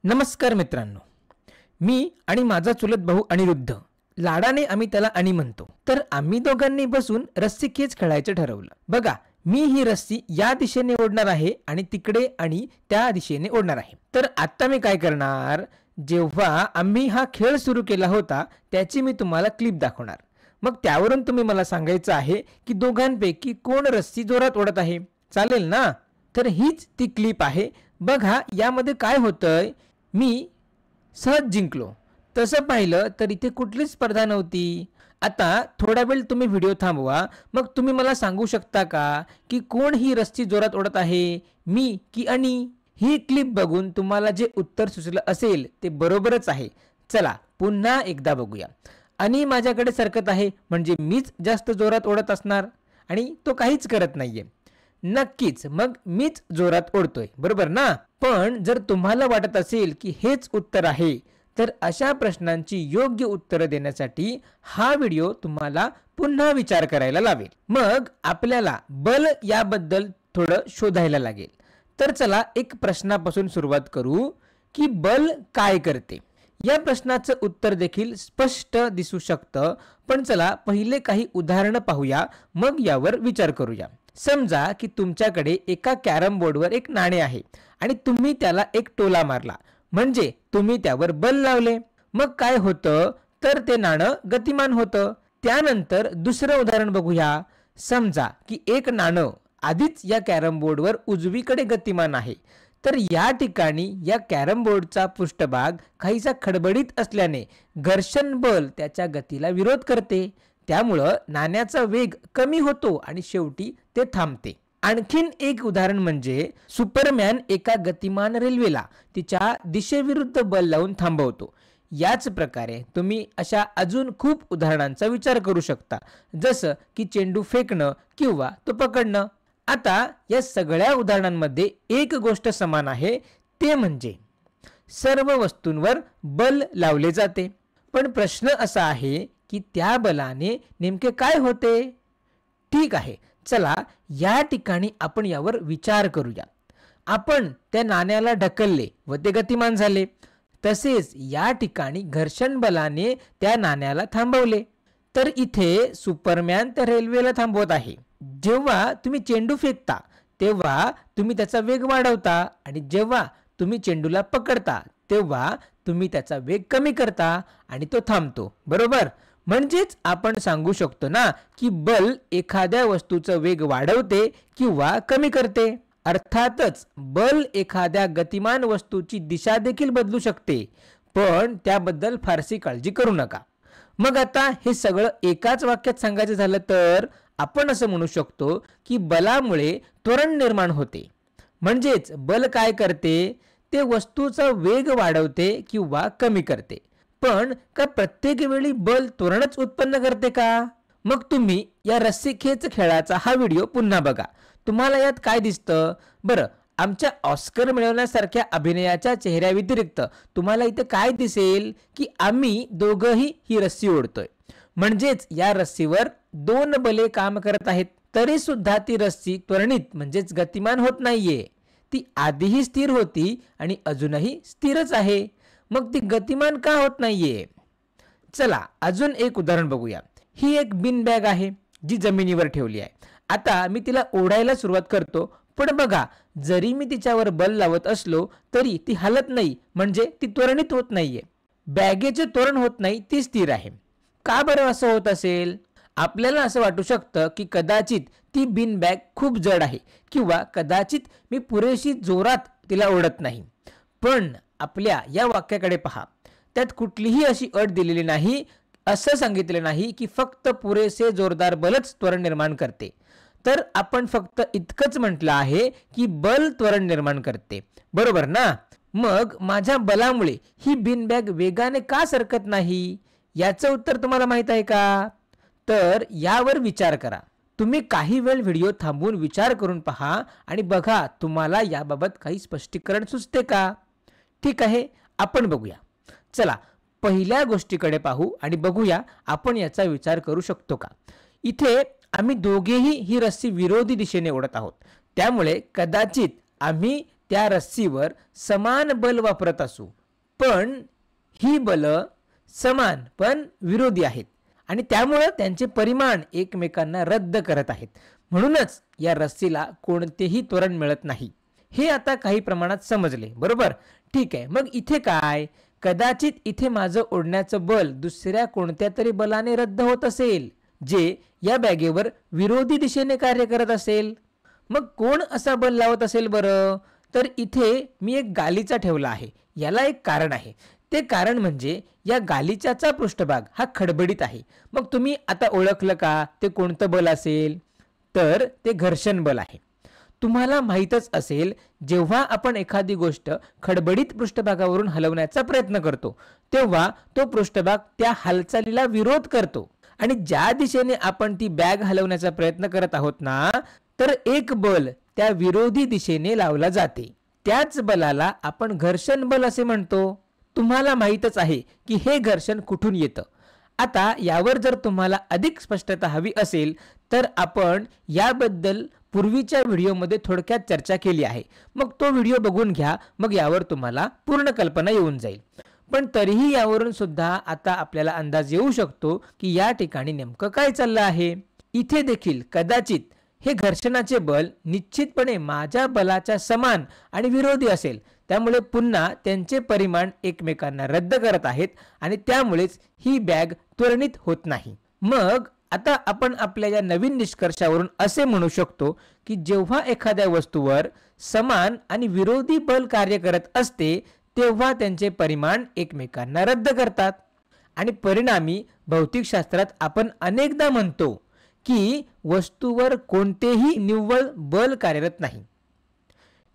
नमस्कार मित्रांनो, मी आणि माझा चुलत भाऊ अनिरुद्ध, लाडाने आम्ही त्याला आणि म्हणतो. तर आम्ही दोघांनी बसून रस्सी खेच खेळायचं ठरवलं. बघा, मी ही रस्सी या दिशेने ओढणार आहे आणि तिकडे आणि त्या दिशेने ओढणार आहे. तर आता मी काय करणार, जेव्हा आम्ही हा खेळ सुरू केला होता त्याची मी तुम्हाला क्लिप दाखवणार. मग त्यावरून तुम्ही मला सांगायचं आहे की दोघांपैकी कोण रस्सी जोरात ओढत आहे. चालेल ना? तर हीच ती क्लिप आहे. बघा, यामध्ये काय होतंय, मी सहज जिंकलो. तसं पाहिलं तर इथे कुठलीच स्पर्धा नव्हती. आता थोडा वेळ तुम्ही व्हिडिओ थांबवा, मग तुम्ही मला सांगू शकता का की कोण ही रस्सी जोरात ओढत आहे, मी की आणि? ही क्लिप बघून तुम्हाला जे उत्तर सुचलं असेल ते बरोबरच आहे. चला पुन्हा एकदा बघूया. आणि माझ्याकडे सरकत आहे म्हणजे मीच जास्त जोरात ओढत असणार आणि तो काहीच करत नाहीये. नक्कीच मग मीच जोरात ओढतोय, बरोबर ना? पण जर तुम्हाला वाटत असेल की हेच उत्तर आहे तर अशा प्रश्नांची योग्य उत्तरं देण्यासाठी हा व्हिडिओ तुम्हाला पुन्हा विचार करायला लावेल. मग आपल्याला बल याबद्दल थोडं शोधायला लागेल. तर चला एक प्रश्नापासून सुरुवात करू की बल काय करते. या प्रश्नाचं उत्तर देखील स्पष्ट दिसू शकतं, पण चला पहिले काही उदाहरणं पाहूया, मग यावर विचार करूया. समजा की तुमच्याकडे एका कॅरम बोर्डवर एक नाणे आहे आणि तुम्ही त्याला एक टोला मारला, म्हणजे तुम्ही त्यावर बल लावले. मग काय होतं, तर ते नाणं गतिमान होतं. त्यानंतर दुसरं उदाहरण बघूया. समजा की एक नाणं आधीच या कॅरम बोर्डवर उजवीकडे गतिमान आहे. तर या ठिकाणी या कॅरम बोर्डचा पृष्ठभाग काहीसा खडबडीत असल्याने घर्षण बल त्याच्या गतीला विरोध करते. त्यामुळं नाण्याचा वेग कमी होतो आणि शेवटी ते थांबते. आणखीन एक उदाहरण म्हणजे सुपरमॅन एका गतिमान रेल्वेला तिच्या दिशेविरुद्ध बल लावून थांबवतो. याच प्रकारे तुम्ही अशा अजून खूप उदाहरणांचा विचार करू शकता, जसं की चेंडू फेकणं किंवा तो पकडणं. आता या सगळ्या उदाहरणांमध्ये एक गोष्ट समान आहे, ते म्हणजे सर्व वस्तूंवर बल लावले जाते. पण प्रश्न असा आहे की त्या बलाने नेमके काय होते. ठीक आहे, चला या ठिकाणी आपण यावर विचार करूया. आपण त्या नाण्याला ढकलले व ते गतिमान झाले. तसेच या ठिकाणी घर्षण बलाने त्या नाण्याला थांबवले. तर इथे सुपरमॅन त्या रेल्वेला थांबवत आहे. जेव्हा तुम्ही चेंडू फेकता तेव्हा तुम्ही त्याचा वेग वाढवता आणि जेव्हा तुम्ही चेंडूला पकडता तेव्हा तुम्ही त्याचा वेग कमी करता आणि तो थांबतो, बरोबर? म्हणजेच आपण सांगू शकतो ना की बल एखाद्या वस्तूचं वेग वाढवते किंवा कमी करते. अर्थातच बल एखाद्या गतिमान वस्तूची दिशा देखील बदलू शकते, पण त्याबद्दल फारशी काळजी करू नका. मग आता हे सगळं एकाच वाक्यात सांगायचं झालं तर आपण असं म्हणू शकतो की बलामुळे त्वरण निर्माण होते. म्हणजेच बल काय करते, ते वस्तूचा वेग वाढवते किंवा कमी करते. पण का प्रत्येक वेळी बल त्वरणच उत्पन्न करते का? मग तुम्ही या रस्सी खेच खेळाचा हा व्हिडिओ पुन्हा बघा. तुम्हाला यात काय दिसतं बरं? आमच्या ऑस्कर मिळवण्यासारख्या अभिनयाच्या चेहऱ्याव्यतिरिक्त तुम्हाला इथे काय दिसेल की आम्ही दोघंही ही रस्सी ओढतोय. म्हणजेच या रस्सीवर दोन बले काम करत आहेत. तरी सुद्धा ती रस्सी त्वरणित म्हणजेच गतिमान होत नाहीये. ती आधीही स्थिर होती आणि अजूनही स्थिरच आहे. मग ती गतिमान का होत नाहीये? चला अजून एक उदाहरण बघूया. ही एक बिन बॅग आहे जी जमिनीवर ठेवली आहे. आता मी तिला ओढायला सुरुवात करतो, पण बघा, जरी मी तिच्यावर बल लावत असलो तरी ती हलत नाही, म्हणजे ती त्वरणित होत नाहीये. बॅगेचे त्वरण होत नाही, ती स्थिर आहे. का बरं असं होत असेल? आपल्याला असं वाटू शकतं की कदाचित ती बिन बॅग खूप जड आहे किंवा कदाचित मी पुरेशी जोरात तिला ओढत नाही. पण आपल्या या वाक्याकडे पहा, त्यात कुठलीही अशी अट दिलेली नाही. असं सांगितले नाही की फक्त पुरेसे जोरदार बलच त्वरण निर्माण करते. तर आपण फक्त इतकंच म्हटलं आहे की बल त्वरण निर्माण करते, बरोबर ना? मग माझ्या बलामुळे ही बिन बॅग वेगाने का सरकत नाही, याचं उत्तर तुम्हाला माहित आहे का? तर यावर विचार करा. तुम्ही काही वेळ व्हिडिओ थांबवून विचार करून पहा आणि बघा तुम्हाला याबाबत काही स्पष्टीकरण सुचते का. ठीक आहे, आपण बघूया. चला पहिल्या गोष्टीकडे पाहू आणि बघूया आपण याचा विचार करू शकतो का. इथे आम्ही दोघेही ही रस्सी विरोधी दिशेने ओढत आहोत, त्यामुळे कदाचित आम्ही त्या रस्सीवर समान बल वापरत असू, पण ही बल समान पण विरोधी आहेत आणि त्यामुळे त्यांचे परिमाण एकमेकांना रद्द करत आहेत. म्हणूनच या रस्सीला कोणतेही त्वरण मिळत नाही. हे आता काही प्रमाणात समजले, बरोबर? ठीक आहे. मग इथे काय? कदाचित इथे माझं ओढण्याचं बल दुसऱ्या कोणत्या तरी बलाने रद्द होत असेल, जे या बॅगेवर विरोधी दिशेने कार्य करत असेल. मग कोण असा बल लावत असेल बरं? तर इथे मी एक गालिचा ठेवला आहे. याला एक कारण आहे. ते कारण म्हणजे या गालिच्याचा पृष्ठभाग हा खडबडीत आहे. मग तुम्ही आता ओळखलं का ते कोणतं बल असेल? तर ते घर्षण बल आहे. तुम्हाला माहीतच असेल, जेव्हा आपण एखादी गोष्ट खडबडीत पृष्ठभागावरून हलवण्याचा प्रयत्न करतो तेव्हा तो पृष्ठभाग त्या हालचालीला विरोध करतो आणि ज्या दिशेने आपण ती बॅग हलवण्याचा प्रयत्न करत आहोत ना, तर एक बल त्या विरोधी दिशेने लावला जाते. त्याच बलाला आपण घर्षण बल असे म्हणतो. तुम्हाला माहीतच आहे की हे घर्षण कुठून येतं. आता यावर जर तुम्हाला अधिक स्पष्टता हवी असेल तर आपण याबद्दल पूर्वीच्या व्हिडिओमध्ये थोडक्यात चर्चा केली आहे. मग तो व्हिडिओ बघून घ्या, मग यावर तुम्हाला पूर्ण कल्पना येऊन जाईल. पण तरीही यावरून सुद्धा आता आपल्याला अंदाज येऊ शकतो की या ठिकाणी नेमकं काय चाललं आहे. इथे देखील कदाचित हे घर्षणाचे बल निश्चितपणे माझ्या बलाच्या समान आणि विरोधी असेल. त्यामुळे पुन्हा त्यांचे परिमाण एकमेकांना रद्द करत आहेत आणि त्यामुळेच ही बॅग त्वरणित होत नाही. मग आता आपण आपल्या या नवीन निष्कर्षावरून असे म्हणू शकतो की जेव्हा एखाद्या वस्तूवर समान आणि विरोधी बल कार्य करत असते तेव्हा त्यांचे परिमाण एकमेकांना रद्द करतात. आणि परिणामी भौतिकशास्त्रात आपण अनेकदा म्हणतो की वस्तूवर कोणतेही निव्वळ बल कार्यरत नाही.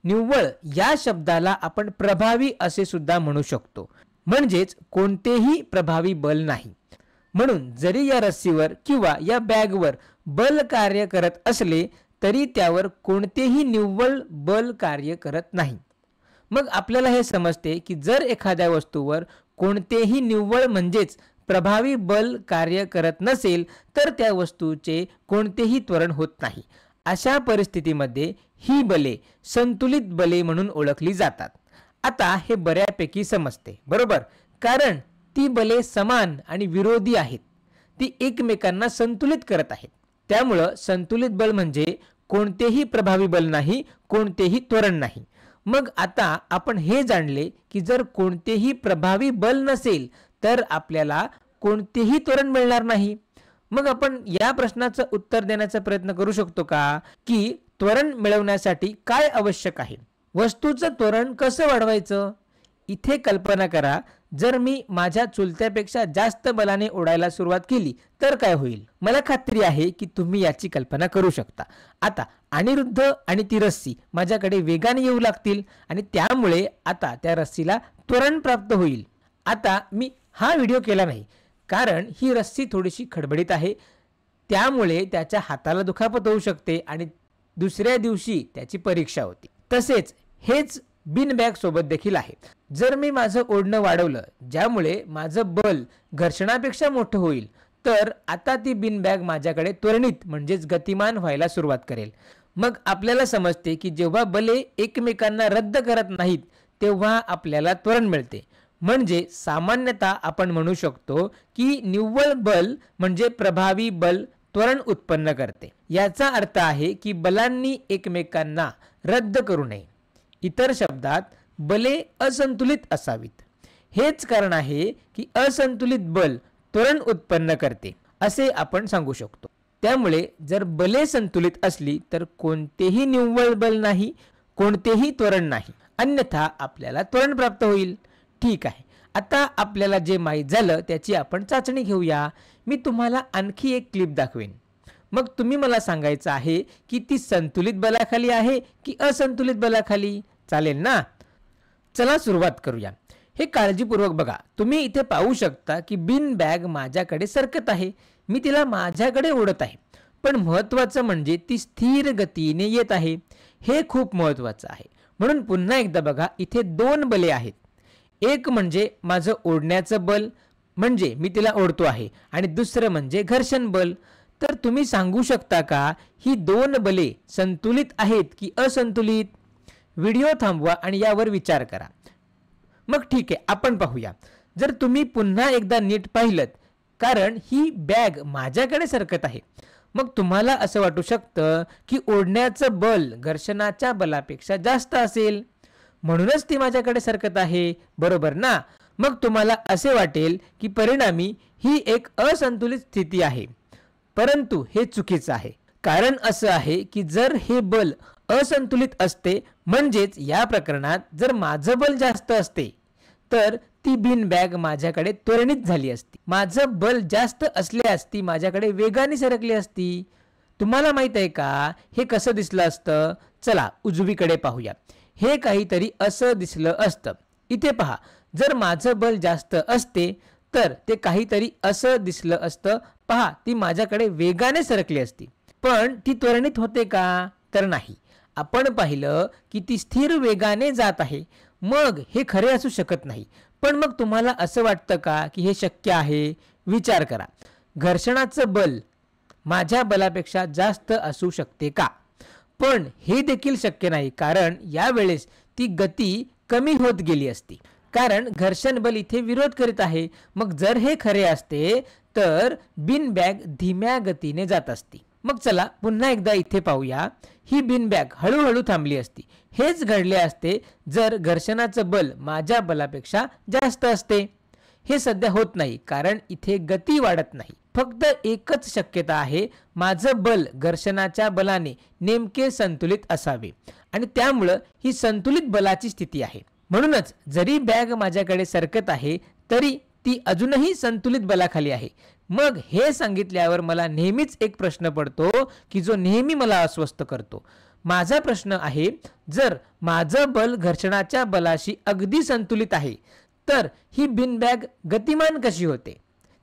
निव्वळ या शब्दाला आपण प्रभावी असे सुद्धा म्हणू शकतो, म्हणजेच कोणतेही प्रभावी बल नाही. म्हणून जरी या रस्सीवर किंवा या बॅगवर बल कार्य करत असले तरी त्यावर कोणतेही निव्वळ बल कार्य करत नाही. मग आपल्याला हे समजते की जर एखाद्या वस्तूवर कोणतेही निव्वळ म्हणजेच प्रभावी बल कार्य करत नसेल तर त्या वस्तूचे कोणतेही त्वरण होत नाही. अशा परिस्थितीमध्ये ही बले संतुलित बले म्हणून ओळखली जातात. आता हे बऱ्यापैकी समजते, बरोबर? कारण ती बले समान आणि विरोधी आहेत. ती एकमेकांना संतुलित करत आहेत. त्यामुळं संतुलित बल म्हणजे कोणतेही प्रभावी बल नाही, कोणतेही त्वरण नाही. मग आता आपण हे जाणले की जर कोणतेही प्रभावी बल नसेल तर आपल्याला कोणतेही त्वरण मिळणार नाही. मग आपण या प्रश्नाचं उत्तर देण्याचा प्रयत्न करू शकतो का की त्वरण मिळवण्यासाठी काय आवश्यक आहे? वस्तूचं त्वरण कसं वाढवायचं? इथे कल्पना करा, जर मी माझ्या चुलत्यापेक्षा जास्त बलाने ओढायला सुरुवात केली तर काय होईल? मला खात्री आहे की तुम्ही याची कल्पना करू शकता. आता अनिरुद्ध आणि ती रस्सी माझ्याकडे वेगाने येऊ लागतील आणि त्यामुळे आता त्या रस्सीला त्वरण प्राप्त होईल. आता मी हा व्हिडिओ केला नाही कारण ही रस्सी थोडीशी खडबडीत आहे, त्यामुळे त्याच्या हाताला दुखापत होऊ शकते आणि दुसऱ्या दिवशी त्याची परीक्षा होती. तसेच हेच बिन बॅग सोबत देखील आहे. जर मी माझं ओढणं वाढवलं ज्यामुळे माझं बल घर्षणापेक्षा मोठं होईल तर आता ती बिन बॅग माझ्याकडे त्वरणित म्हणजेच गतिमान व्हायला सुरुवात करेल. मग आपल्याला समजते की जेव्हा बले एकमेकांना रद्द करत नाहीत तेव्हा आपल्याला त्वरण मिळते. म्हणजे सामान्यतः आपण म्हणू शकतो की निव्वळ बल म्हणजे प्रभावी बल त्वरण उत्पन्न करते. याचा अर्थ आहे की बलांनी एकमेकांना रद्द करू नये. इतर शब्दात बले असंतुलित असावीत. हेच कारण आहे की असंतुलित बल त्वरण उत्पन्न करते असे आपण सांगू शकतो. त्यामुळे जर बले संतुलित असली तर कोणतेही निव्वळ बल नाही, कोणतेही त्वरण नाही, अन्यथा आपल्याला त्वरण प्राप्त होईल. ठीक आहे. आता आपल्याला जे माहीत झालं त्याची आपण चाचणी घेऊया. मी तुम्हाला आणखी एक क्लिप दाखवेन. मग तुम्ही मला सांगायचं आहे की ती संतुलित बलाखाली आहे की असंतुलित बलाखाली. चालेल ना? चला सुरुवात करूया. हे काळजीपूर्वक बघा. तुम्ही इथे पाहू शकता की बिन बॅग माझ्याकडे सरकत आहे. मी तिला माझ्याकडे ओढत आहे. पण महत्त्वाचं म्हणजे ती स्थिर गतीने येत आहे. हे खूप महत्त्वाचं आहे. म्हणून पुन्हा एकदा बघा, इथे दोन बले आहेत. एक म्हणजे माझं ओढण्याचं बल म्हणजे मी तिला ओढतो आहे आणि दुसरं म्हणजे घर्षण बल. तर तुम्ही सांगू शकता का ही दोन बले संतुलित आहेत की असंतुलित? व्हिडिओ थांबवा आणि यावर विचार करा. मग ठीक आहे, आपण पाहूया. जर तुम्ही पुन्हा एकदा नीट पाहिलं, कारण ही बॅग माझ्याकडे सरकत आहे, मग तुम्हाला असं वाटू शकतं की ओढण्याचं बल घर्षणाच्या बलापेक्षा जास्त असेल, म्हणूनच ती माझ्याकडे सरकत आहे, बरोबर ना? मग तुम्हाला असे वाटेल की परिणामी ही एक असंतुलित स्थिती आहे, परंतु हे चुकीचं आहे. कारण असं आहे की जर हे बल असंतुलित असते, म्हणजेच या प्रकरणात जर माझं बल जास्त असते, तर ती बीन बॅग माझ्याकडे त्वरणित झाली असती. माझं बल जास्त असल्यास ती माझ्याकडे वेगाने सरकली असती. तुम्हाला माहित आहे का हे कसं दिसलं असतं? चला उजवीकडे पाहूया. हे काहीतरी असं दिसलं असतं. इथे पहा, जर माझं बल जास्त असते तर ते काहीतरी असं दिसलं असतं. पहा, ती माझ्याकडे वेगाने सरकली असती. पण ती त्वरणित होते का? तर नाही. आपण पाहिलं की ती स्थिर वेगाने जात आहे, मग हे खरे असू शकत नाही. पण मग तुम्हाला असं वाटतं का की हे शक्य आहे? विचार करा. घर्षणाचं बल माझ्या बलापेक्षा जास्त असू शकते का? पण हे देखील शक्य नाही, कारण यावेळेस ती गती कमी होत गेली असती, कारण घर्षण बल इथे विरोध करीत आहे. मग जर हे खरे असते तर बीन बॅग धीम्या गतीने जात असती. मग चला पुन्हा एकदा इथे पाहूया. ही बीन बॅग हळूहळू थांबली असती. हेच घडले असते जर घर्षणाचं बल माझ्या बलापेक्षा जास्त असते. हे सध्या होत नाही, कारण इथे गती वाढत नाही. फक्त एकच शक्यता आहे, माझं बल घर्षणाच्या बलाने नेमके संतुलित असावे, आणि त्यामुळं ही संतुलित बलाची स्थिती आहे. म्हणूनच जरी बॅग माझ्याकडे सरकत आहे तरी ती अजूनही संतुलित बलाखाली आहे. मग हे सांगितल्यावर मला नेहमीच एक प्रश्न पडतो की जो नेहमी मला अस्वस्थ करतो. माझा प्रश्न आहे, जर माझं बल घर्षणाच्या बलाशी अगदी संतुलित आहे तर ही बीन बॅग गतिमान कशी होते?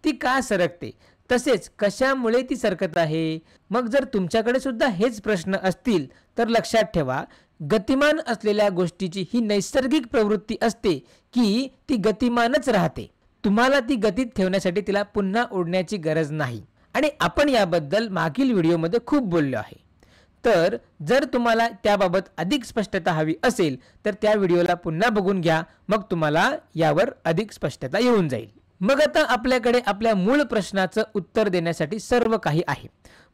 ती का सरकते? तसेच कशामुळे ती सरकत आहे? मग जर तुमच्याकडे सुद्धा हेच प्रश्न असतील तर लक्षात ठेवा, गतिमान असलेल्या गोष्टीची ही नैसर्गिक प्रवृत्ती असते की ती गतिमानच राहते. तुम्हाला ती गतीत ठेवण्यासाठी तिला पुन्हा ओढण्याची गरज नाही, आणि आपण याबद्दल मागील व्हिडिओमध्ये खूप बोललो आहे. तर जर तुम्हाला त्याबाबत अधिक स्पष्टता हवी असेल तर त्या व्हिडिओला पुन्हा बघून घ्या, मग तुम्हाला यावर अधिक स्पष्टता येऊन जाईल. मग आता आपल्याकडे आपल्या मूळ प्रश्नाचं उत्तर देण्यासाठी सर्व काही आहे.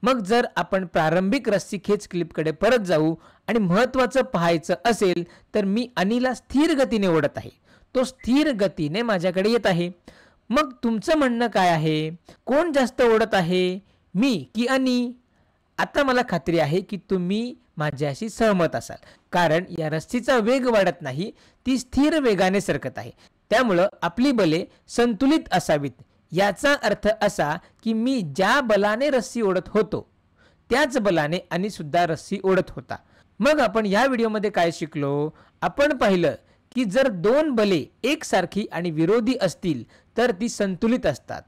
मग जर आपण प्रारंभिक रस्सी खेच क्लिपकडे परत जाऊ आणि महत्त्वाचं पाहायचं असेल तर मी अनिला स्थिर गतीने ओढत आहे. तो स्थिर गतीने माझ्याकडे येत आहे. मग तुमचं म्हणणं काय आहे? कोण जास्त ओढत आहे, मी की अनी? आता मला खात्री आहे की तुम्ही माझ्याशी सहमत असाल, कारण या रस्सीचा वेग वाढत नाही, ती स्थिर वेगाने सरकत आहे. त्यामुळं आपली बले संतुलित असावीत. याचा अर्थ असा की मी ज्या बलाने रस्सी ओढत होतो त्याच बलाने अनी सुद्धा रस्सी ओढत होता. मग आपण या व्हिडिओमध्ये काय शिकलो? आपण पाहिलं की जर दोन बले एकसारखी आणि विरोधी असतील तर ती संतुलित असतात.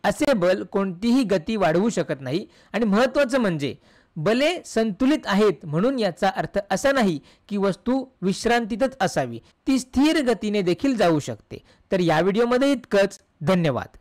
असे बल कोणतीही गती वाढवू शकत नाही, आणि महत्त्वाचं म्हणजे बले संतुलित आहेत म्हणून याचा अर्थ असा नाही की वस्तू विश्रांतीतच असावी, ती स्थिर गतीने देखील जाऊ शकते. तर या व्हिडिओमध्ये इतकंच. धन्यवाद.